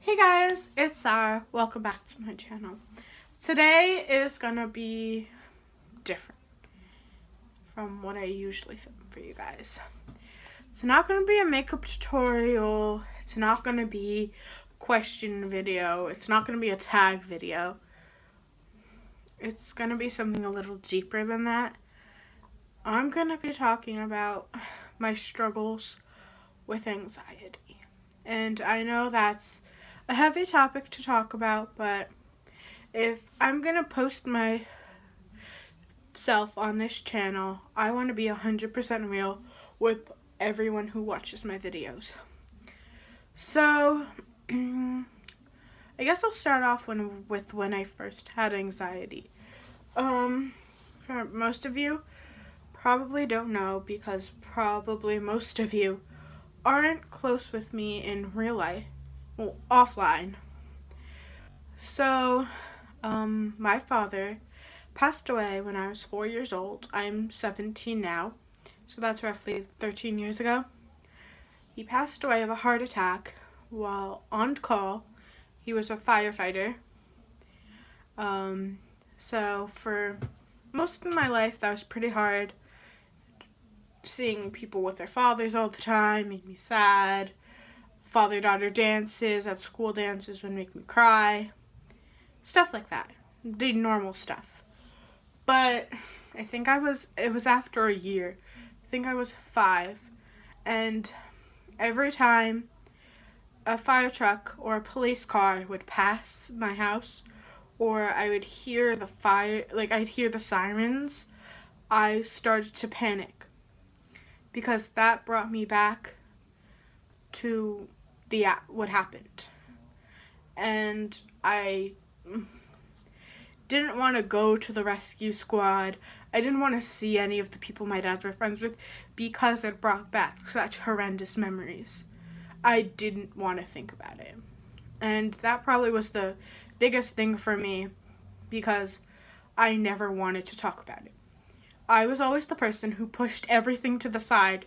Hey guys, it's Sarah. Welcome back to my channel. Today is gonna be different from what I usually film for you guys. It's not gonna be a makeup tutorial. It's not gonna be a question video. It's not gonna be a tag video. It's gonna be something a little deeper than that. I'm gonna be talking about my struggles with anxiety. And I know that's a heavy topic to talk about, but if I'm gonna post myself on this channel, I want to be 100% real with everyone who watches my videos. So, I guess I'll start off with when I first had anxiety. For most of you probably don't know, because probably most of you aren't close with me in real life. Well, offline. So, my father passed away when I was 4 years old. I'm 17 now, so that's roughly 13 years ago. He passed away of a heart attack while on call. He was a firefighter. So for most of my life, that was pretty hard. Seeing people with their fathers all the time made me sad. Father-daughter dances at school dances would make me cry. Stuff like that. The normal stuff. But I think it was after a year. I think I was 5. And every time a fire truck or a police car would pass my house, or I would hear I'd hear the sirens, I started to panic. Because that brought me back to what happened. And I didn't want to go to the rescue squad. I didn't want to see any of the people my dad were friends with, because it brought back such horrendous memories. I didn't want to think about it. And that probably was the biggest thing for me, because I never wanted to talk about it. I was always the person who pushed everything to the side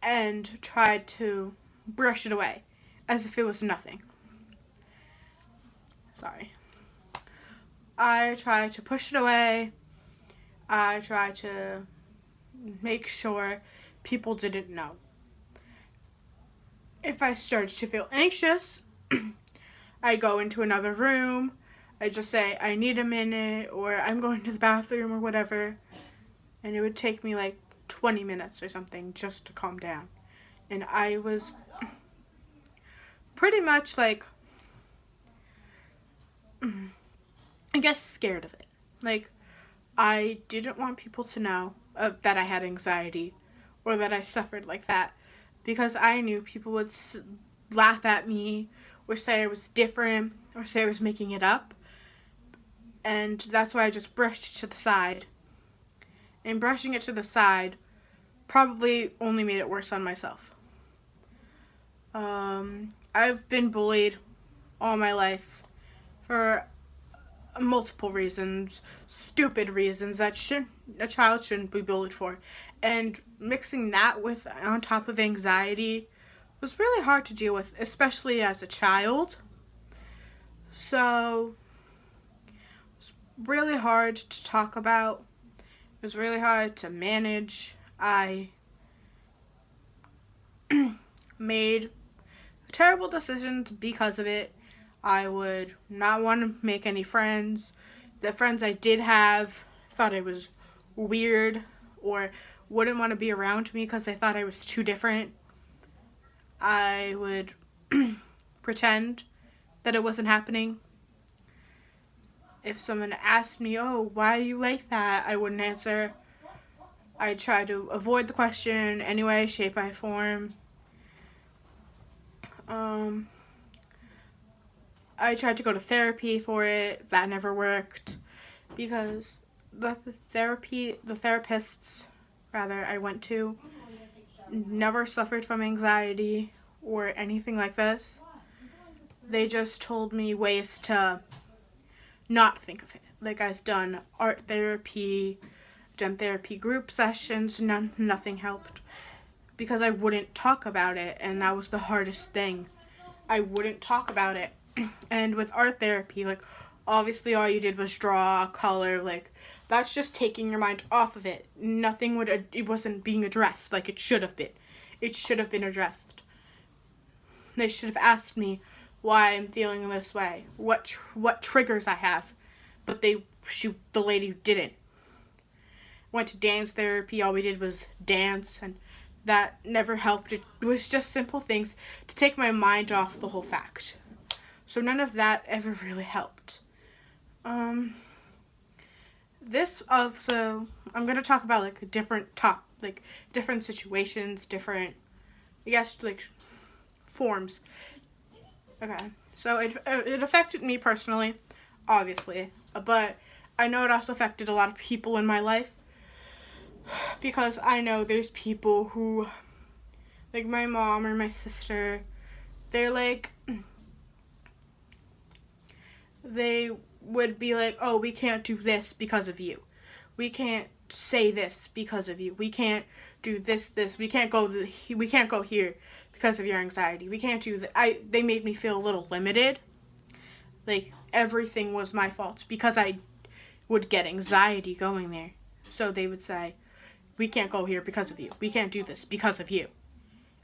and tried to brush it away as if it was nothing. Sorry. I tried to push it away. I tried to make sure people didn't know. If I started to feel anxious, I'd go into another room. I'd just say, I need a minute, or I'm going to the bathroom, or whatever. And it would take me like 20 minutes or something just to calm down. And I was pretty much like, I guess, scared of it. Like, I didn't want people to know that I had anxiety or that I suffered like that, because I knew people would laugh at me or say I was different or say I was making it up. And that's why I just brushed it to the side. And brushing it to the side probably only made it worse on myself. I've been bullied all my life for multiple reasons, stupid reasons that a child shouldn't be bullied for. And mixing that with on top of anxiety was really hard to deal with, especially as a child. So it was really hard to talk about. It was really hard to manage. I made terrible decisions because of it. I would not want to make any friends. The friends I did have thought I was weird or wouldn't want to be around me because they thought I was too different. I would pretend that it wasn't happening. If someone asked me, oh, why are you like that? I wouldn't answer. I'd try to avoid the question any way, shape, or form. I tried to go to therapy for it. That never worked, because the therapists I went to never suffered from anxiety or anything like this. They just told me ways to not think of it. Like, I've done art therapy, done therapy group sessions, nothing helped, because I wouldn't talk about it, and that was the hardest thing. I wouldn't talk about it. And with art therapy, like, obviously all you did was draw, color, like, that's just taking your mind off of it. It wasn't being addressed like it should have been. It should have been addressed. They should have asked me why I'm feeling this way, what triggers I have, but the lady didn't. Went to dance therapy, all we did was dance, and that never helped. It was just simple things to take my mind off the whole fact. So none of that ever really helped. This also, I'm going to talk about, like, different situations, different, I guess, like, forms. Okay, so it affected me personally, obviously, but I know it also affected a lot of people in my life, because I know there's people who, like my mom or my sister, they're like, they would be like, oh, we can't do this because of you. We can't say this because of you. We can't do this. We can't go here because of your anxiety. We can't do that. They made me feel a little limited. Like, everything was my fault because I would get anxiety going there. So they would say, we can't go here because of you. We can't do this because of you.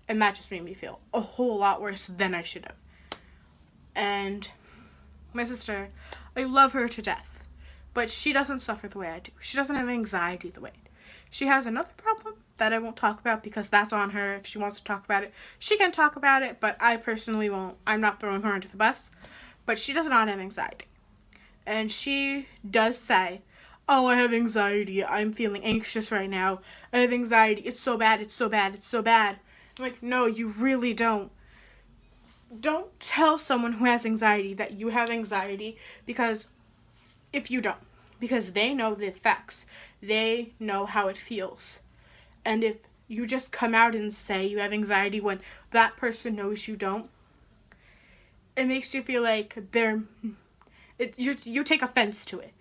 And that just made me feel a whole lot worse than I should have. And my sister, I love her to death, but she doesn't suffer the way I do. She doesn't have anxiety the way I do. She has another problem that I won't talk about because that's on her. If she wants to talk about it, she can talk about it, but I personally won't. I'm not throwing her under the bus. But she does not have anxiety. And she does say, oh, I have anxiety. I'm feeling anxious right now. I have anxiety. It's so bad. It's so bad. It's so bad. I'm like, no, you really don't. Don't tell someone who has anxiety that you have anxiety, because they know the effects. They know how it feels. And if you just come out and say you have anxiety when that person knows you don't, it makes you feel like you take offense to it.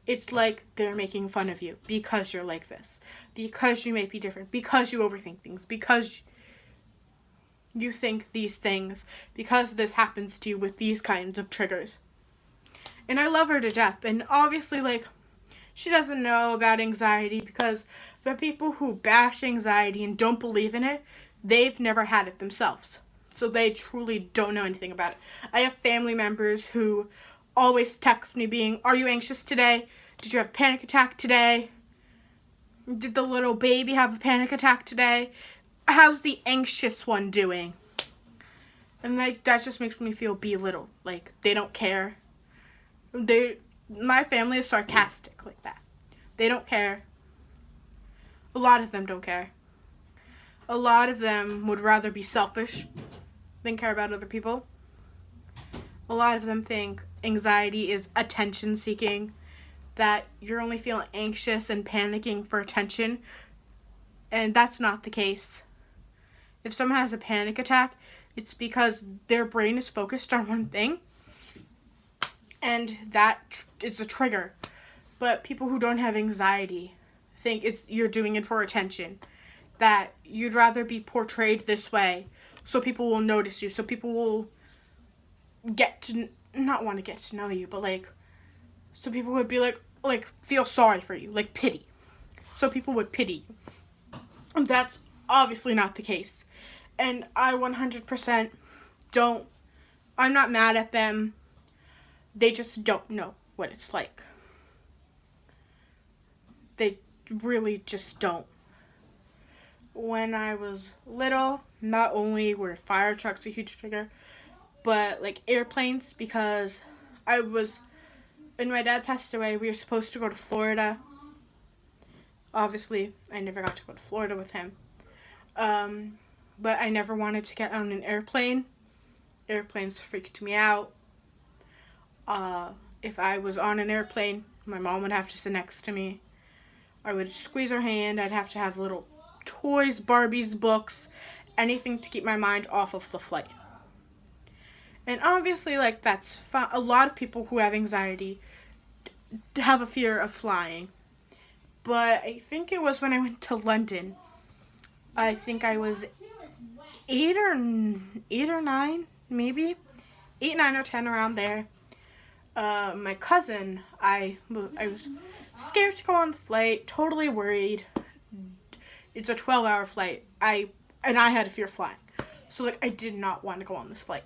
It's like they're making fun of you because you're like this, because you may be different, because you overthink things, because you think these things, because this happens to you with these kinds of triggers. And I love her to death. And obviously, like, she doesn't know about anxiety because the people who bash anxiety and don't believe in it, they've never had it themselves. So they truly don't know anything about it. I have family members who always text me being, are you anxious today? Did you have a panic attack today? Did the little baby have a panic attack today? How's the anxious one doing? And that just makes me feel belittled. Like, they don't care. My family is sarcastic like that. They don't care. A lot of them don't care. A lot of them would rather be selfish than care about other people. A lot of them think anxiety is attention seeking, that you're only feeling anxious and panicking for attention, and that's not the case. If someone has a panic attack, it's because their brain is focused on one thing, and it's a trigger. But people who don't have anxiety think you're doing it for attention, that you'd rather be portrayed this way so people will notice you, so people will not want to get to know you, but like, so people would be like feel sorry for you, like pity. So people would pity you. And that's obviously not the case. And I 100% I'm not mad at them. They just don't know what it's like. They really just don't. When I was little, not only were fire trucks a huge trigger, but like airplanes, because when my dad passed away, we were supposed to go to Florida. Obviously, I never got to go to Florida with him. But I never wanted to get on an airplane. Airplanes freaked me out. If I was on an airplane, my mom would have to sit next to me. I would squeeze her hand. I'd have to have little toys, Barbies, books, anything to keep my mind off of the flight. And obviously, like, that's fine. A lot of people who have anxiety have a fear of flying. But I think it was when I went to London. I think I was 8 or 9. maybe 8, 9, or 10 around there. My cousin, I was scared to go on the flight, totally worried. It's a 12-hour flight. I had a fear of flying. So, like, I did not want to go on this flight.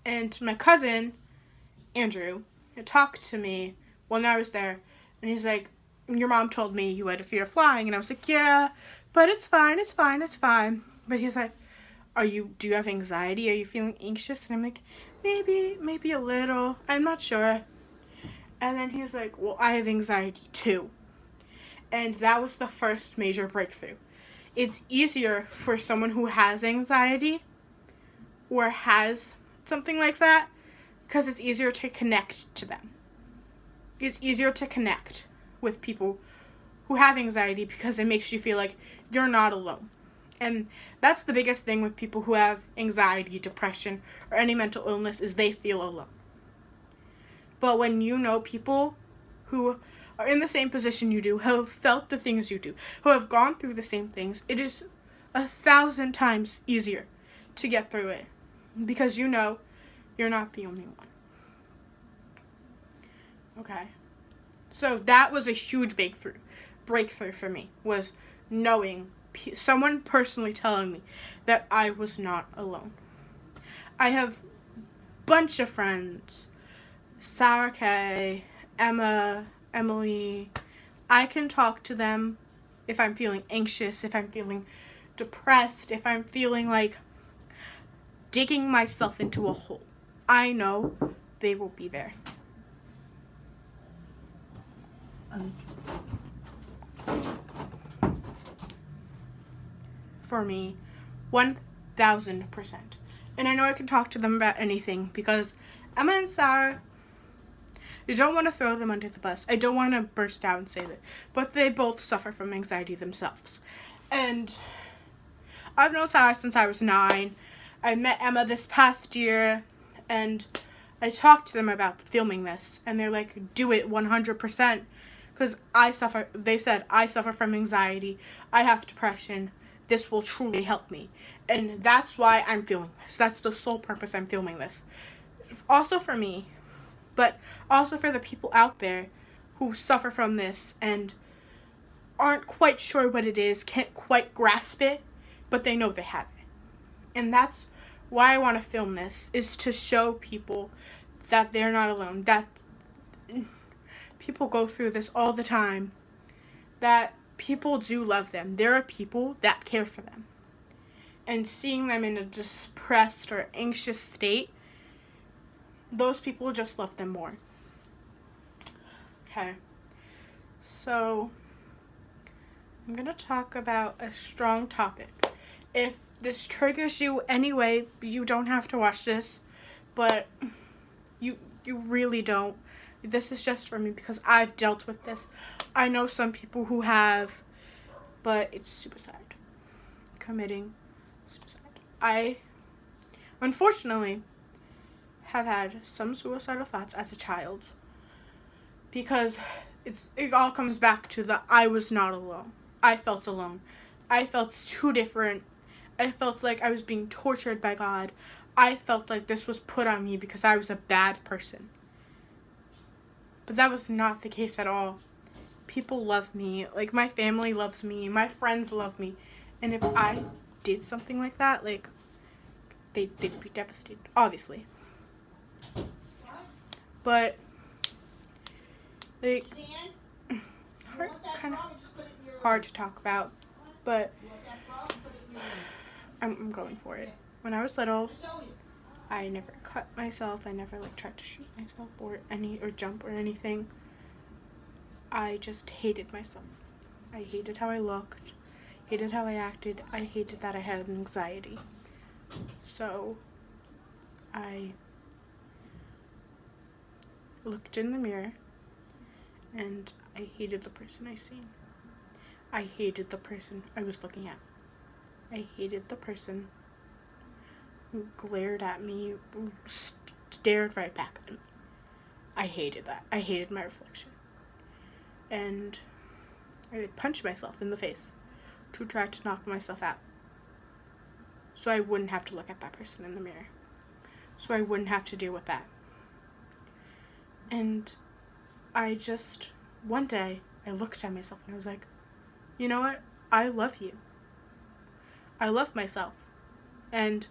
And my cousin, Andrew, talked to me when I was there. And he's like, your mom told me you had a fear of flying. And I was like, yeah, but it's fine, it's fine, it's fine. But he's like, do you have anxiety? Are you feeling anxious? And I'm like, maybe a little. I'm not sure. And then he's like, well, I have anxiety too. And that was the first major breakthrough. It's easier for someone who has anxiety or has something like that because it's easier to connect to them. It's easier to connect with people who have anxiety because it makes you feel like you're not alone. And that's the biggest thing with people who have anxiety, depression, or any mental illness is they feel alone. But when you know people who are in the same position you do, who have felt the things you do, who have gone through the same things, it is 1,000 times easier to get through it because you know you're not the only one. Okay. So that was a huge breakthrough for me, was knowing someone personally telling me that I was not alone. I have a bunch of friends, Sarah Kay, Emma, Emily. I can talk to them if I'm feeling anxious, if I'm feeling depressed, if I'm feeling like digging myself into a hole. I know they will be there. For me, 1,000%. And I know I can talk to them about anything because Emma and Sarah, I don't want to throw them under the bus. I don't want to burst out and say that. But they both suffer from anxiety themselves. And I've known Sarah since I was 9. I met Emma this past year. And I talked to them about filming this. And they're like, do it 100%. Because they said, I suffer from anxiety. I have depression. This will truly help me. And that's why I'm filming this. That's the sole purpose I'm filming this. Also for me, but also for the people out there who suffer from this and aren't quite sure what it is, can't quite grasp it, but they know they have it. And that's why I want to film this, is to show people that they're not alone, that people go through this all the time, that people do love them. There are people that care for them. And seeing them in a depressed or anxious state, those people just love them more. Okay. So, I'm going to talk about a strong topic. If this triggers you anyway, you don't have to watch this, but you really don't. This is just for me because I've dealt with this. I know some people who have, but it's suicide. Committing suicide. I, unfortunately, have had some suicidal thoughts as a child because it all comes back to the I was not alone. I felt alone. I felt too different. I felt like I was being tortured by God. I felt like this was put on me because I was a bad person. But that was not the case at all. People love me. Like, my family loves me. My friends love me. And if I did something like that, like, they'd be devastated, obviously. But, like, kind of hard to talk about. But I'm going for it. When I was little, I never cut myself. I never tried to shoot myself or jump or anything. I just hated myself. I hated how I looked, hated how I acted. I hated that I had anxiety. So I looked in the mirror and I hated the person I seen. I hated the person I was looking at. I hated the person who glared at me, stared right back at me. I hated that. I hated my reflection. And I punched myself in the face to try to knock myself out so I wouldn't have to look at that person in the mirror. so I wouldn't have to deal with that. And one day, I looked at myself and I was like, you know what? I love you. I love myself. And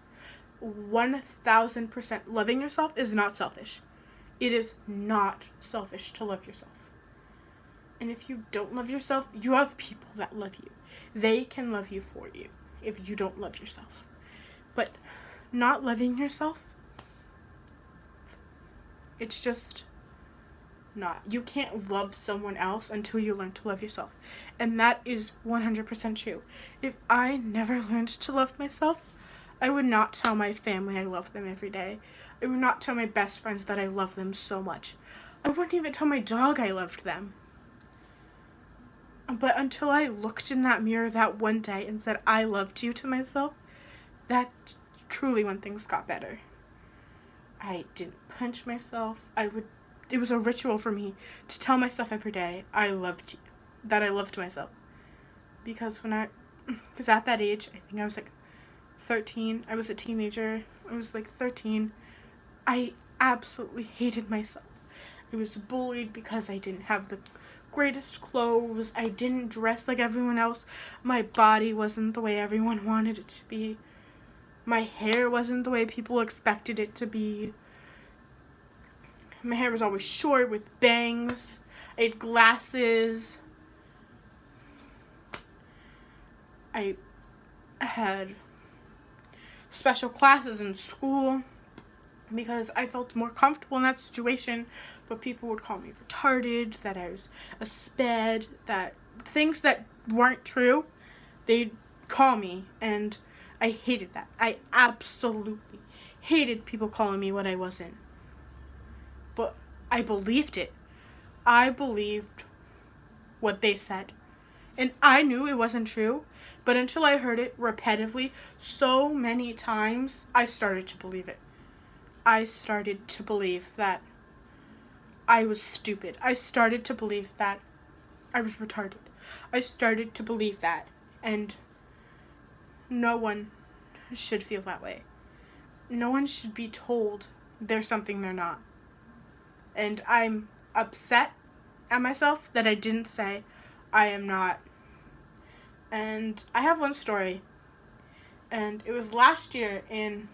1000% loving yourself is not selfish. It is not selfish to love yourself. And if you don't love yourself, you have people that love you. They can love you for you if you don't love yourself. But not loving yourself, it's just not. You can't love someone else until you learn to love yourself. And that is 100% true. If I never learned to love myself, I would not tell my family I love them every day. I would not tell my best friends that I love them so much. I wouldn't even tell my dog I loved them. But until I looked in that mirror that one day and said, I loved you to myself, that truly when things got better. I didn't punch myself. It was a ritual for me to tell myself every day, I loved you, that I loved myself. Because at that age, I think I was like 13, I was a teenager, I was like 13, I absolutely hated myself. I was bullied because I didn't have the greatest clothes, I didn't dress like everyone else, my body wasn't the way everyone wanted it to be, my hair wasn't the way people expected it to be, my hair was always short with bangs, I had glasses, I had special classes in school because I felt more comfortable in that situation, but people would call me retarded, that I was a sped, that things that weren't true, they'd call me, and I hated that. I absolutely hated people calling me what I wasn't. But I believed it. I believed what they said. And I knew it wasn't true, but until I heard it repetitively so many times, I started to believe it. I started to believe that I was stupid. I started to believe that I was retarded. I started to believe that. And no one should feel that way. No one should be told they're something they're not. And I'm upset at myself that I didn't say I am not. And I have one story. And it was last year in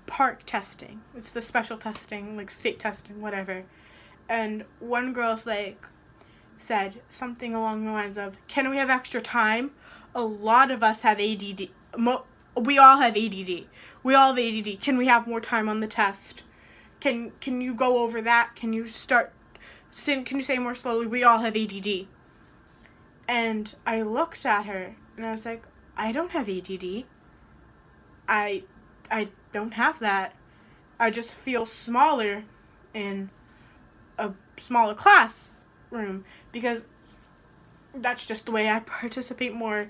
park testing. It's the special testing, like state testing, whatever. And one girl's like said something along the lines of, can we have extra time? A lot of us have ADD. We all have ADD. We all have ADD. Can we have more time on the test? Can you go over that? Can you say more slowly? We all have ADD. And I looked at her and I was like, I don't have ADD. I don't have that. I just feel smaller in a smaller classroom because that's just the way I participate more.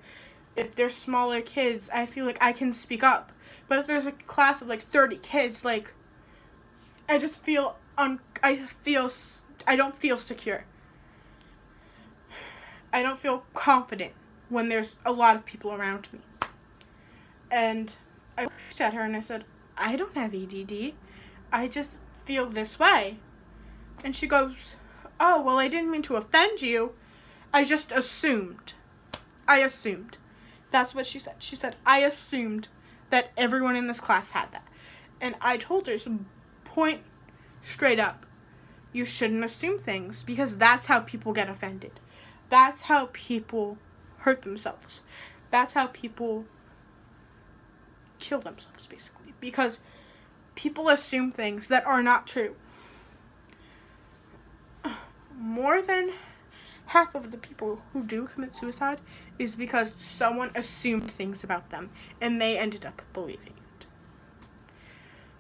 If there's smaller kids, I feel like I can speak up. But if there's a class of like 30 kids, like I just feel I don't feel secure. I don't feel confident when there's a lot of people around me. And I looked at her and I said, I don't have ADD. I just feel this way. And she goes, oh, well, I didn't mean to offend you. I just assumed. I assumed. That's what she said. She said, I assumed that everyone in this class had that. And I told her, so point straight up, you shouldn't assume things because that's how people get offended. That's how people hurt themselves. That's how people kill themselves, basically. Because people assume things that are not true. More than half of the people who do commit suicide is because someone assumed things about them and they ended up believing it.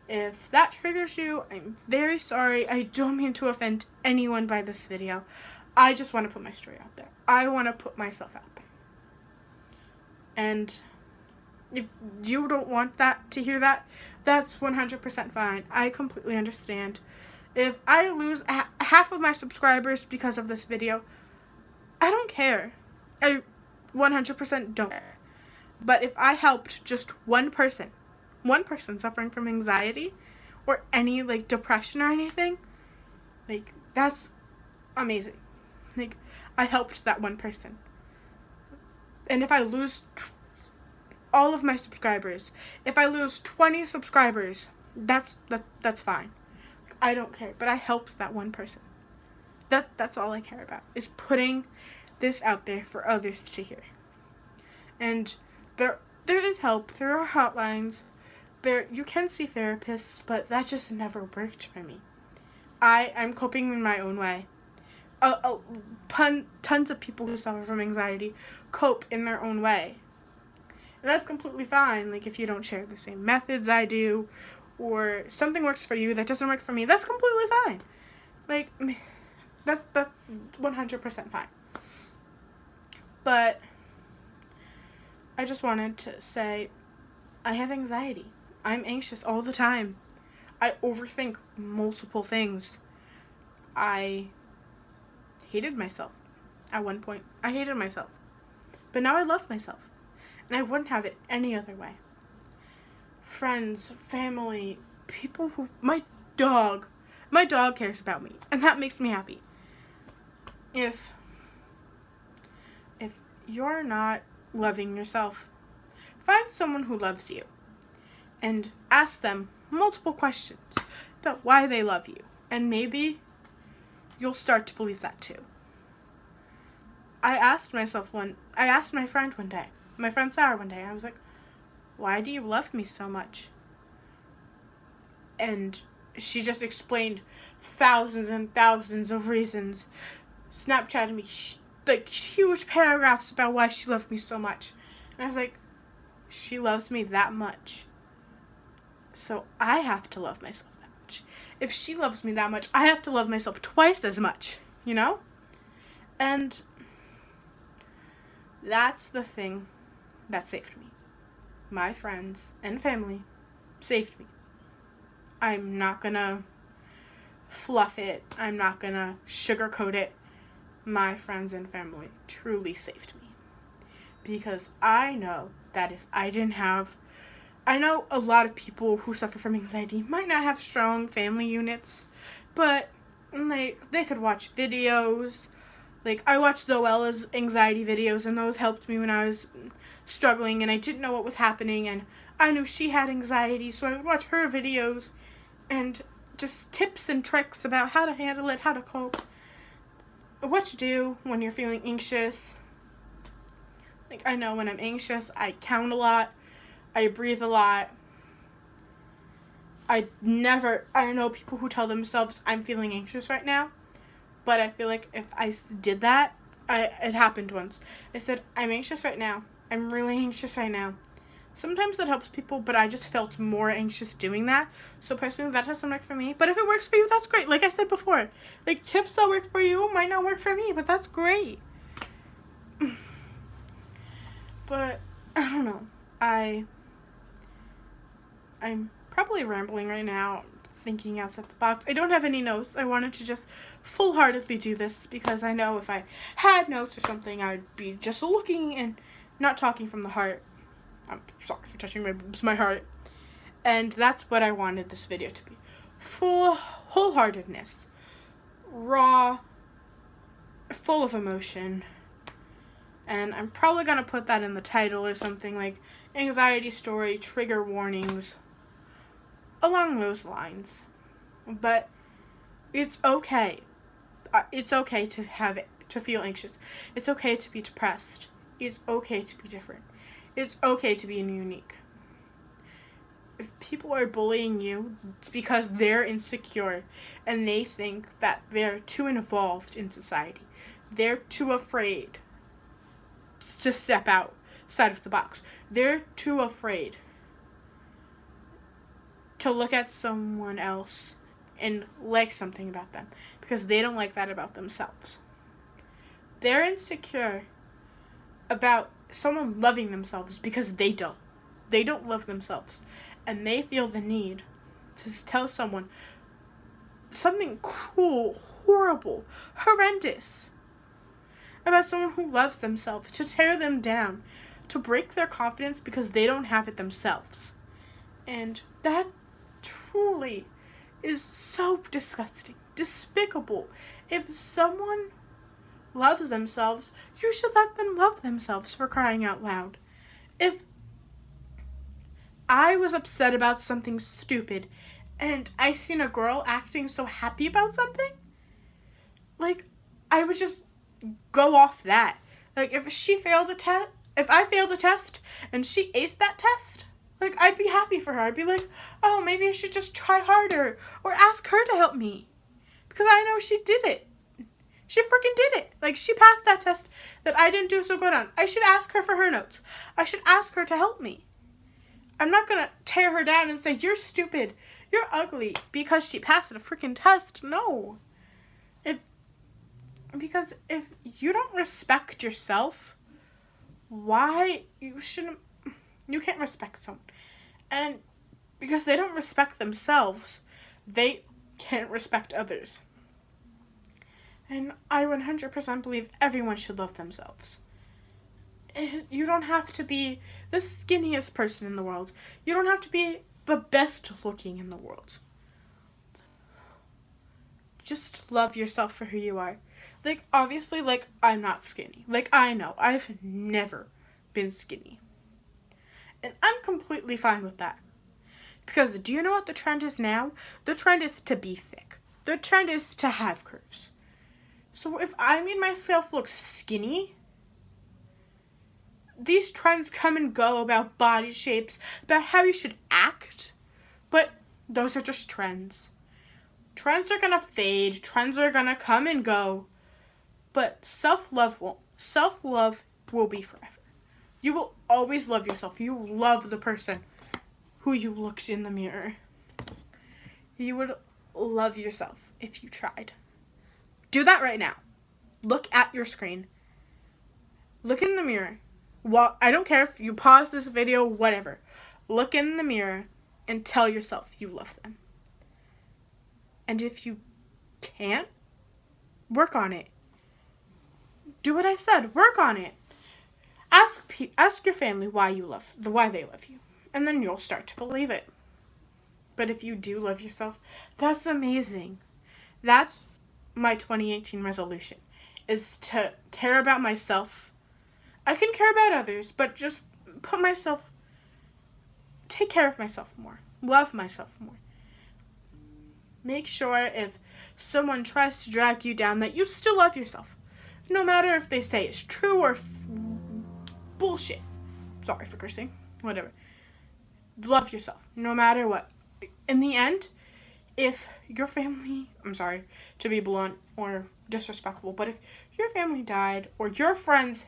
If that triggers you, I'm very sorry. I don't mean to offend anyone by this video. I just want to put my story out there. I want to put myself out there. And if you don't want to hear that, that's 100% fine. I completely understand. If I lose half of my subscribers because of this video, I don't care. I 100% don't care. But if I helped just one person one person suffering from anxiety or any, like, depression or anything, like, that's amazing. Like, I helped that one person. And if I lose all of my subscribers, if I lose 20 subscribers, that's fine. I don't care, but I helped that one person. That's all I care about, is putting this out there for others to hear. And there is help. There are hotlines. You can see therapists, but that just never worked for me. I'm coping in my own way. Tons of people who suffer from anxiety cope in their own way. And that's completely fine. Like, if you don't share the same methods I do, or something works for you that doesn't work for me, that's completely fine. Like, that's 100% fine. But I just wanted to say, I have anxiety. I'm anxious all the time. I overthink multiple things. I hated myself. At one point, I hated myself. But now I love myself. And I wouldn't have it any other way. Friends, family, people who... My dog cares about me. And that makes me happy. If you're not loving yourself, find someone who loves you. And ask them multiple questions about why they love you. And maybe you'll start to believe that too. I asked my friend one day, my friend Sarah one day, I was like, why do you love me so much? And she just explained thousands and thousands of reasons. Snapchatted me like huge paragraphs about why she loved me so much. And I was like, she loves me that much. So I have to love myself that much. If she loves me that much, I have to love myself twice as much, you know? And that's the thing that saved me. My friends and family saved me. I'm not gonna fluff it. I'm not gonna sugarcoat it. My friends and family truly saved me. Because I know that if I didn't have... I know a lot of people who suffer from anxiety might not have strong family units, but like, they could watch videos. Like, I watched Zoella's anxiety videos, and those helped me when I was struggling and I didn't know what was happening, and I knew she had anxiety, so I would watch her videos and just tips and tricks about how to handle it, how to cope, what to do when you're feeling anxious. Like, I know when I'm anxious, I count a lot, I breathe a lot. I know people who tell themselves, I'm feeling anxious right now, but I feel like if I did that, it happened once. I said, I'm anxious right now. I'm really anxious right now. Sometimes that helps people, but I just felt more anxious doing that. So personally, that doesn't work for me. But if it works for you, that's great. Like I said before, like, tips that work for you might not work for me, but that's great. But I don't know. I'm probably rambling right now, thinking outside the box. I don't have any notes. I wanted to just full-heartedly do this because I know if I had notes or something, I'd be just looking and not talking from the heart. I'm sorry for touching my boobs, my heart. And that's what I wanted this video to be. Full wholeheartedness. Raw. Full of emotion. And I'm probably going to put that in the title or something, like anxiety story, trigger warnings, along those lines. But it's okay. It's okay to feel anxious. It's okay to be depressed. It's okay to be different. It's okay to be unique. If people are bullying you, it's because they're insecure and they think that they're too involved in society. They're too afraid to step outside of the box. They're too afraid to look at someone else and like something about them because they don't like that about themselves. They're insecure about someone loving themselves because they don't. They don't love themselves. And they feel the need to tell someone something cruel, horrible, horrendous about someone who loves themselves, to tear them down, to break their confidence because they don't have it themselves. And that truly is so disgusting, despicable. If someone loves themselves, you should let them love themselves, for crying out loud. If I was upset about something stupid and I seen a girl acting so happy about something, like, I would just go off that. Like, if I failed a test and she aced that test, like, I'd be happy for her. I'd be like, oh, maybe I should just try harder or ask her to help me, because I know she did it. She freaking did it. Like, she passed that test that I didn't do so good on. I should ask her for her notes. I should ask her to help me. I'm not going to tear her down and say, you're stupid, you're ugly, because she passed a freaking test. No. Because if you don't respect yourself, you can't respect someone. And because they don't respect themselves, they can't respect others. And I 100% believe everyone should love themselves. You don't have to be the skinniest person in the world. You don't have to be the best looking in the world. Just love yourself for who you are. Like, obviously, like, I'm not skinny. Like, I know. I've never been skinny. And I'm completely fine with that. Because do you know what the trend is now? The trend is to be thick. The trend is to have curves. So if I made myself look skinny, these trends come and go about body shapes, about how you should act, but those are just trends. Trends are gonna fade, trends are gonna come and go, but self-love won't. Self-love will be forever. You will always love yourself. You love the person who you looked in the mirror. You would love yourself if you tried. Do that right now. Look at your screen. Look in the mirror. Well, I don't care if you pause this video, whatever. Look in the mirror and tell yourself you love them. And if you can't, work on it. Do what I said. Work on it. Ask your family why they love you, and then you'll start to believe it. But if you do love yourself, that's amazing. That's my 2018 resolution, is to care about myself. I can care about others, but just take care of myself more. Love myself more. Make sure if someone tries to drag you down that you still love yourself. No matter if they say it's true or bullshit. Sorry for cursing. Whatever. Love yourself, no matter what. In the end, if your family, I'm sorry to be blunt or disrespectful, but if your family died or your friends,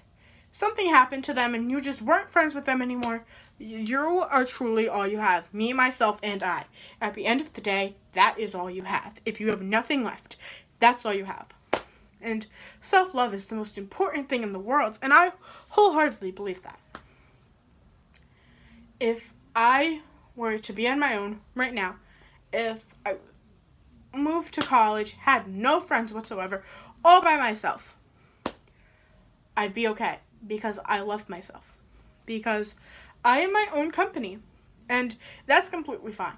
something happened to them and you just weren't friends with them anymore, you are truly all you have. Me, myself, and I. At the end of the day, that is all you have. If you have nothing left, that's all you have. And self-love is the most important thing in the world, and I wholeheartedly believe that. If I were to be on my own right now, if I moved to college, had no friends whatsoever, all by myself, I'd be okay, because I love myself. Because I am my own company, and that's completely fine.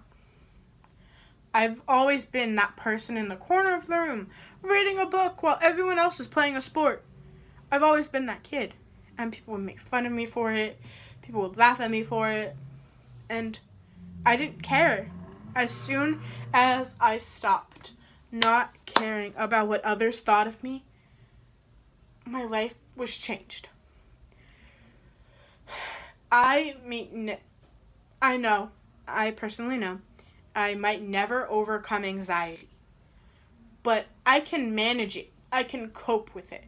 I've always been that person in the corner of the room, reading a book while everyone else is playing a sport. I've always been that kid, and people would make fun of me for it. People would laugh at me for it, and I didn't care. As soon as I stopped not caring about what others thought of me, my life was changed. I personally know, I might never overcome anxiety, but I can manage it. I can cope with it.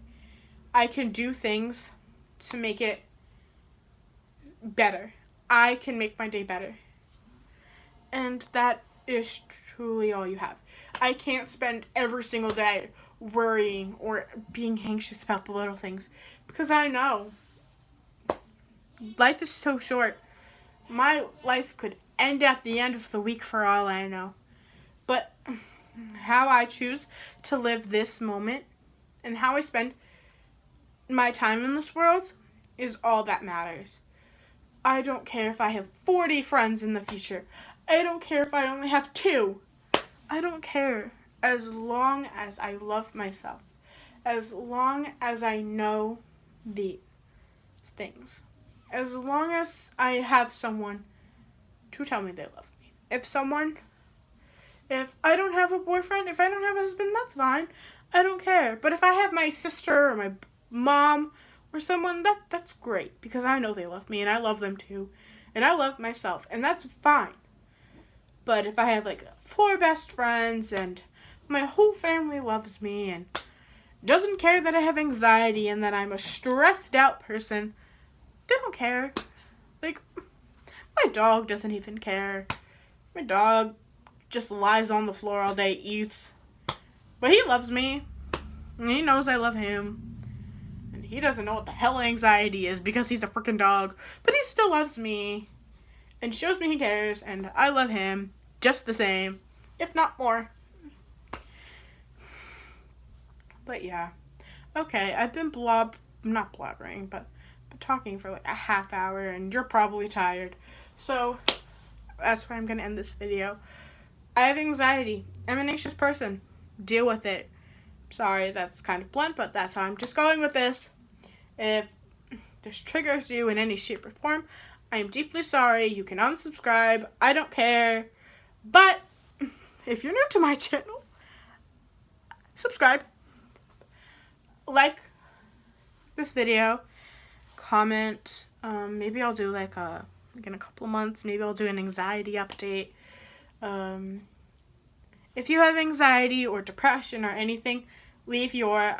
I can do things to make it better. I can make my day better. And that is truly all you have. I can't spend every single day worrying or being anxious about the little things, because I know life is so short. My life could end at the end of the week for all I know. But how I choose to live this moment and how I spend my time in this world is all that matters. I don't care if I have 40 friends in the future. I don't care if I only have 2. I don't care. As long as I love myself. As long as I know the things. As long as I have someone to tell me they love me. If I don't have a boyfriend, if I don't have a husband, that's fine. I don't care. But if I have my sister or my mom or someone, that's great. Because I know they love me and I love them too. And I love myself. And that's fine. But if I have like 4 best friends and my whole family loves me and doesn't care that I have anxiety and that I'm a stressed out person, they don't care. Like, my dog doesn't even care. My dog just lies on the floor all day, eats. But he loves me. And he knows I love him. And he doesn't know what the hell anxiety is because he's a freaking dog. But he still loves me. And shows me he cares. And I love him just the same. If not more. But yeah. Okay, I've been not blabbering, but talking for like a half hour. And you're probably tired. So that's where I'm going to end this video. I have anxiety. I'm an anxious person. Deal with it. Sorry, that's kind of blunt, but that's how I'm just going with this. If this triggers you in any shape or form, I am deeply sorry. You can unsubscribe. I don't care. But if you're new to my channel, subscribe. Like this video. Comment. Maybe I'll do like in a couple of months, maybe I'll do an anxiety update. If you have anxiety or depression or anything, leave your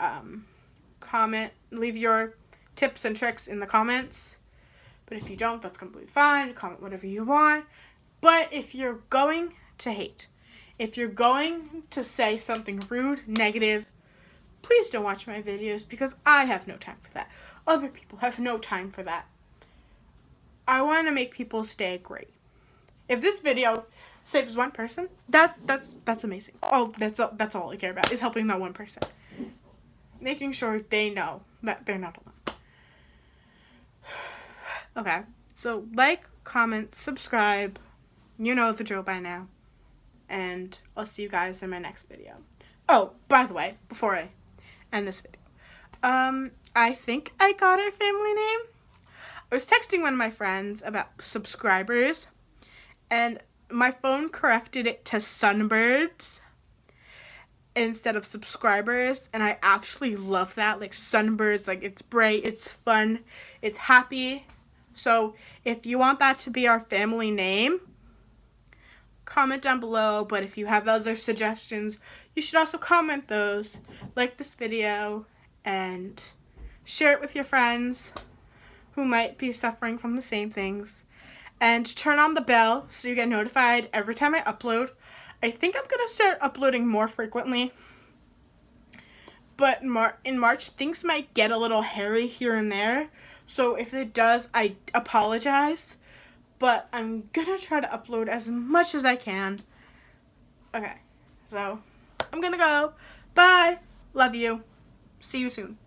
leave your tips and tricks in the comments. But if you don't, that's completely fine. Comment whatever you want. But if you're going to hate, if you're going to say something rude, negative, please don't watch my videos because I have no time for that. Other people have no time for that. I want to make people stay great. If this video saves one person, that's amazing. Oh, that's all I care about is helping that one person. Making sure they know that they're not alone. Okay, so like, comment, subscribe. You know the drill by now. And I'll see you guys in my next video. Oh, by the way, before I end this video, I think I got our family name. I was texting one of my friends about subscribers, and my phone corrected it to sunbirds instead of subscribers, and I actually love that. Like, sunbirds, like, it's bright, it's fun, it's happy. So if you want that to be our family name, comment down below. But if you have other suggestions, you should also comment those. Like this video and share it with your friends who might be suffering from the same things. And turn on the bell so you get notified every time I upload. I think I'm going to start uploading more frequently. But in March, things might get a little hairy here and there. So if it does, I apologize. But I'm going to try to upload as much as I can. Okay, so I'm going to go. Bye. Love you. See you soon.